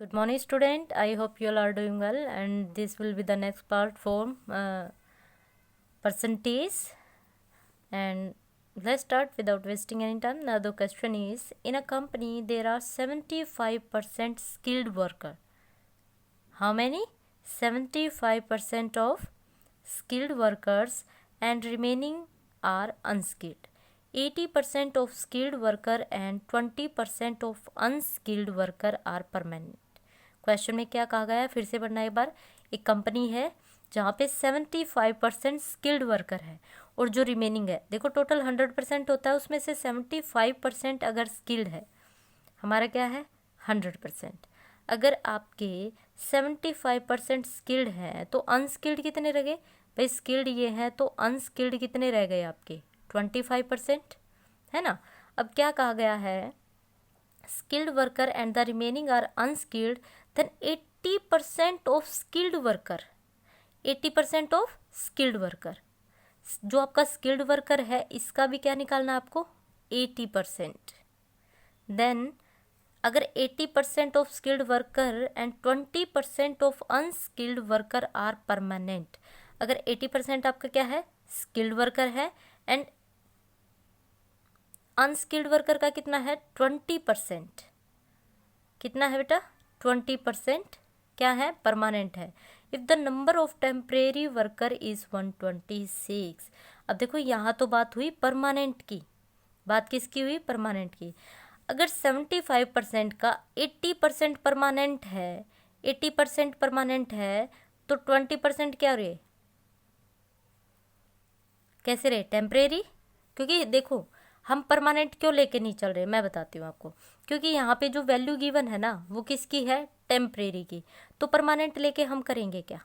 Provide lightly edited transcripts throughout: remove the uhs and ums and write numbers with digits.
Good morning, student. I hope you all are doing well, and this will be the next part for percentage. And let's start without wasting any time. Now the question is: in a company there are 75% skilled worker. How many? 75% of skilled workers, and remaining are unskilled. 80% of skilled worker and 20% of unskilled worker are permanent. Question में क्या कहा गया है, फिर से पढ़ना एक बार। एक कंपनी है जहाँ पे 75% स्किल्ड वर्कर है और जो रिमेनिंग है, देखो टोटल 100% होता है, उसमें से 75% अगर स्किल्ड है, हमारा क्या है 100%। अगर आपके 75% स्किल्ड है तो अनस्किल्ड कितने रह गए भाई? स्किल्ड ये है तो अनस्किल्ड कितने रह गए आपके? 25%, है ना। अब क्या कहा गया है, skilled worker and the remaining are unskilled, then 80% of skilled worker, 80% of skilled worker, जो आपका skilled worker है इसका भी क्या निकालना है आपको? 80%। then अगर 80% of skilled worker and 20% of unskilled worker are permanent, अगर 80% आपका क्या है skilled worker है and अनस्किल्ड वर्कर का कितना है 20%, कितना है बेटा 20% क्या है परमानेंट है। If the number of temporary worker is 126। अब देखो यहाँ तो बात हुई परमानेंट की, बात किसकी हुई? परमानेंट की। अगर 75% का 80% परमानेंट है, 80% परमानेंट है तो 20% क्या रहे, कैसे रहे? टेम्परेरी। क्योंकि देखो हम परमानेंट क्यों लेके नहीं चल रहे, मैं बताती हूँ आपको। क्योंकि यहाँ पे जो वैल्यू गिवन है ना वो किसकी है? टेम्परेरी की। तो परमानेंट लेके हम करेंगे क्या?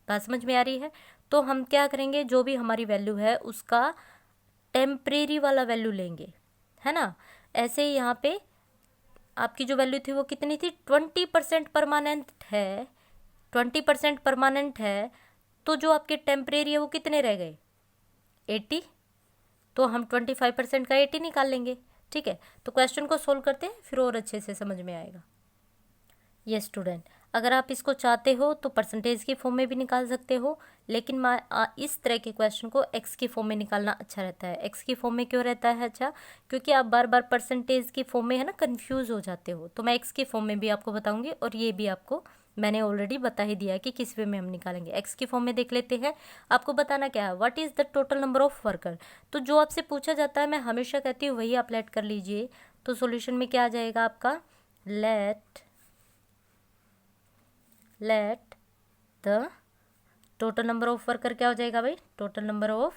बात समझ में आ रही है? तो हम क्या करेंगे, जो भी हमारी वैल्यू है उसका टेम्परेरी वाला वैल्यू लेंगे, है ना। ऐसे ही यहाँ पे आपकी जो वैल्यू थी वो कितनी थी? 20% परमानेंट है, 20% परमानेंट है, तो जो आपके टेम्परेरी है वो कितने रह गए? 80। तो हम 25% का 80 निकाल लेंगे, ठीक है। तो क्वेश्चन को सोल्व करते हैं, फिर और अच्छे से समझ में आएगा। ये स्टूडेंट, अगर आप इसको चाहते हो तो परसेंटेज की फॉर्म में भी निकाल सकते हो, लेकिन इस तरह के क्वेश्चन को एक्स की फॉर्म में निकालना अच्छा रहता है। एक्स की फॉर्म में क्यों रहता है अच्छा? क्योंकि आप बार बार परसेंटेज की फॉर्म में है ना कन्फ्यूज़ हो जाते हो। तो मैं एक्स की फॉर्म में भी आपको बताऊँगी, और ये भी आपको मैंने ऑलरेडी बता ही दिया कि किस वे में हम निकालेंगे। एक्स की फॉर्म में देख लेते हैं। आपको बताना क्या है, what is the total number of worker. तो जो आपसे पूछा जाता है मैं हमेशा कहती हूँ वही आप लेट कर लीजिए। तो सॉल्यूशन में क्या आ जाएगा आपका? Let the total number of worker क्या हो जाएगा भाई? टोटल नंबर ऑफ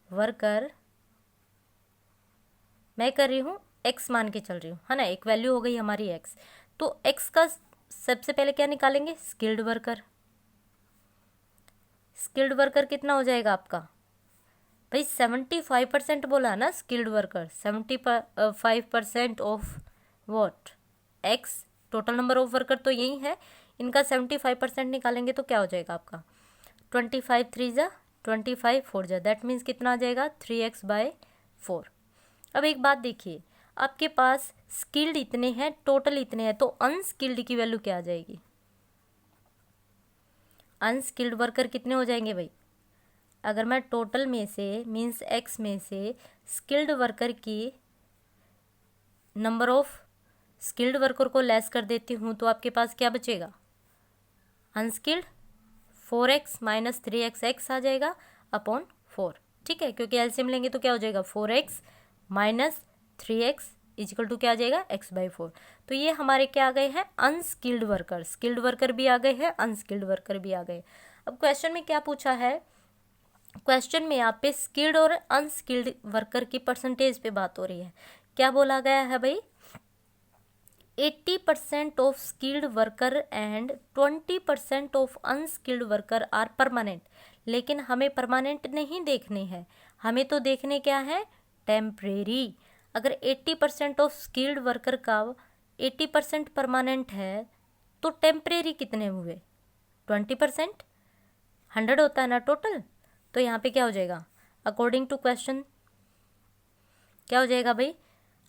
वर्कर मैं कर रही हूँ एक्स मान के चल रही हूँ, है ना। एक वैल्यू हो गई हमारी एक्स, तो एक्स का सबसे पहले क्या निकालेंगे? Skilled worker. स्किल्ड वर्कर कितना हो जाएगा आपका भाई? 75% बोला ना skilled worker, 75% of what? X. Total number of worker तो यही है, इनका 75% निकालेंगे तो क्या हो जाएगा आपका? 25 3 जा 25 4 जा, दैट मीन्स कितना आ जाएगा? 3x/4। अब एक बात देखिए, आपके पास स्किल्ड इतने हैं, टोटल इतने हैं, तो अनस्किल्ड की वैल्यू क्या आ जाएगी? अनस्किल्ड वर्कर कितने हो जाएंगे भाई? अगर मैं टोटल में से मीन्स एक्स में से स्किल्ड वर्कर की नंबर ऑफ स्किल्ड वर्कर को लेस कर देती हूँ तो आपके पास क्या बचेगा? अनस्किल्ड 4x - 3x, एक्स आ जाएगा अपॉन 4, ठीक है। क्योंकि एलसीएम लेंगे तो क्या हो जाएगा? 4x - 3x इजिकल टू क्या आ जाएगा? x/4। तो ये हमारे क्या आ गए हैं? Unskilled worker. स्किल्ड वर्कर भी आ गए हैं, अनस्किल्ड वर्कर भी आ गए। अब क्वेश्चन में क्या पूछा है? क्वेश्चन में यहाँ पे स्किल्ड और अनस्किल्ड वर्कर की परसेंटेज पे बात हो रही है। क्या बोला गया है भाई? 80% of skilled worker and 20% of unskilled worker are permanent. लेकिन हमें परमानेंट नहीं देखने हैं, हमें तो देखने क्या है? टेम्परेरी। अगर 80% ऑफ स्किल्ड वर्कर का 80% परमानेंट है तो टेम्परेरी कितने हुए? 20%। 100 होता है ना टोटल, तो यहाँ पे क्या हो जाएगा? अकॉर्डिंग टू क्वेश्चन क्या हो जाएगा भाई?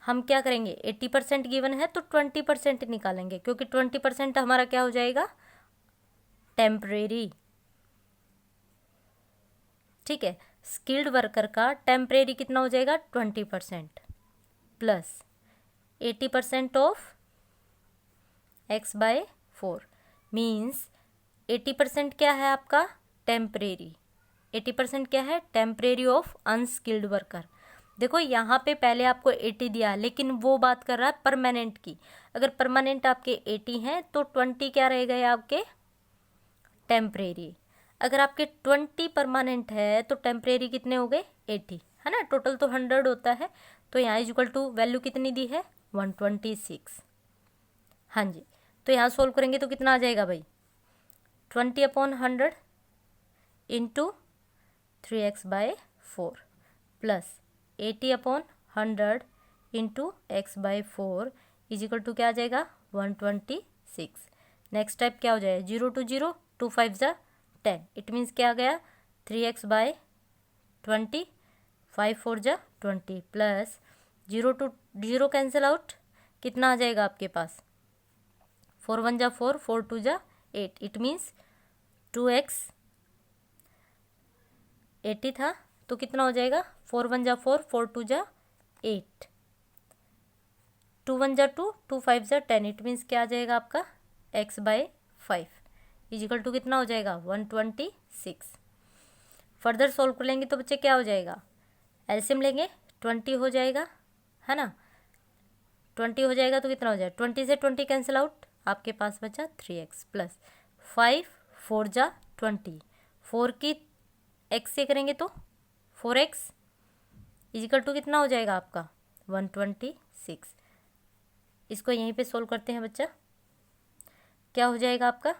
हम क्या करेंगे, 80% गिवन है तो 20% निकालेंगे, क्योंकि 20% हमारा क्या हो जाएगा, टेम्परेरी। ठीक है, स्किल्ड वर्कर का टेम्परेरी कितना हो जाएगा, 20% प्लस 80% ऑफ x/4 मीन्स 80% क्या है आपका, टेम्परेरी। 80% क्या है, टेम्परेरी ऑफ अनस्किल्ड वर्कर। देखो यहाँ पे पहले आपको 80 दिया, लेकिन वो बात कर रहा है परमानेंट की। अगर परमानेंट आपके 80 हैं तो 20 क्या रह गए आपके, टेम्परेरी। अगर आपके 20 परमानेंट है तो टेम्परेरी कितने हो गए, 80, है ना। टोटल तो 100 होता है, तो यहाँ इक्वल टू वैल्यू कितनी दी है, 126। हाँ जी, तो यहाँ सोल्व करेंगे तो कितना आ जाएगा भाई, 20/100 into 3x/4 plus 80/100 into x/4 is equal to क्या आ जाएगा, 126। नेक्स्ट टाइप क्या हो जाएगा, 0 to 0, 2 5 ज़ा 10, इट मीन्स क्या आ गया, 3x/20, 5 4 ज़ा 20 प्लस 0 to 0 कैंसिल आउट, कितना आ जाएगा आपके पास, 4 1 ज़ा 4, 4 2 ज़ा 8, इट मीन्स 2x 80 था तो कितना हो जाएगा, 4 1 ज़ा 4, 4 2 ज़ा 8, 2 1 ज़ा 2, 2 5 ज़ा 10, इट मीन्स क्या आ जाएगा आपका, x/5 इजिकल टू कितना हो जाएगा, 126। फर्दर सोल्व कर लेंगे तो बच्चे क्या हो जाएगा, एलसीएम लेंगे 20 हो जाएगा, है ना। 20 हो जाएगा तो कितना हो जाएगा, 20 से 20 कैंसिल आउट, आपके पास बचा 3x प्लस 5 4 ज़ा 20, 4 की x से करेंगे तो 4x इजिकल टू कितना हो जाएगा आपका, 126। इसको यहीं पे सोल्व करते हैं बच्चा, क्या हो जाएगा आपका,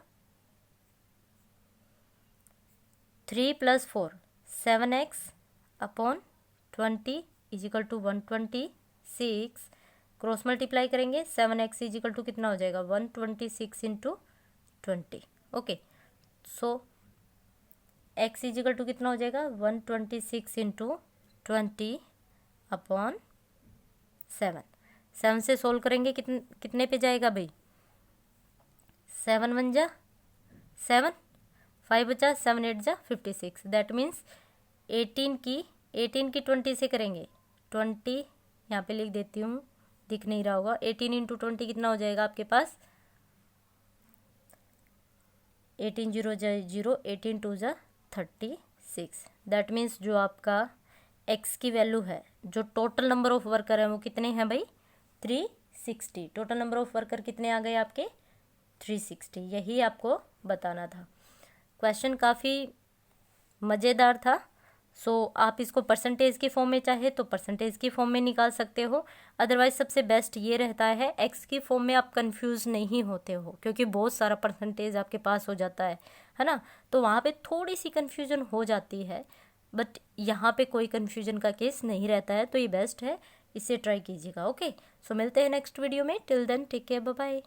3 + 4 7x/20 is equal to 126। Cross multiply करेंगे, 7x इजिकल टू कितना हो जाएगा, 126 into 20। Okay, so x is equal to कितना हो जाएगा, 126 इंटू 20/7। 7 से सोल्व करेंगे कितने पे जाएगा भाई, 7 1 ज़ा 7, 5 बचा, 7 8 ज़ा 56, दैट मीन्स 18 की 20 से करेंगे, 20 यहाँ पे लिख देती हूँ, दिख नहीं रहा होगा, 18 इंटू 20 कितना हो जाएगा आपके पास, 18 0 ज़ा 0, 18 2 ज़ा 36, दैट मीन्स जो आपका x की वैल्यू है, जो टोटल नंबर ऑफ वर्कर है वो कितने हैं भाई, 360। टोटल नंबर ऑफ वर्कर कितने आ गए आपके, 360। यही आपको बताना था। क्वेश्चन काफ़ी मज़ेदार था। सो आप इसको परसेंटेज की फॉर्म में चाहे तो परसेंटेज की फॉर्म में निकाल सकते हो, अदरवाइज सबसे बेस्ट ये रहता है एक्स की फॉर्म में आप कंफ्यूज नहीं होते हो, क्योंकि बहुत सारा परसेंटेज आपके पास हो जाता है ना, तो वहाँ पे थोड़ी सी कन्फ्यूजन हो जाती है, बट यहाँ पे कोई कन्फ्यूजन का केस नहीं रहता है, तो ये बेस्ट है, इसे ट्राई कीजिएगा। ओके, सो मिलते हैं नेक्स्ट वीडियो में, till then take care, bye bye.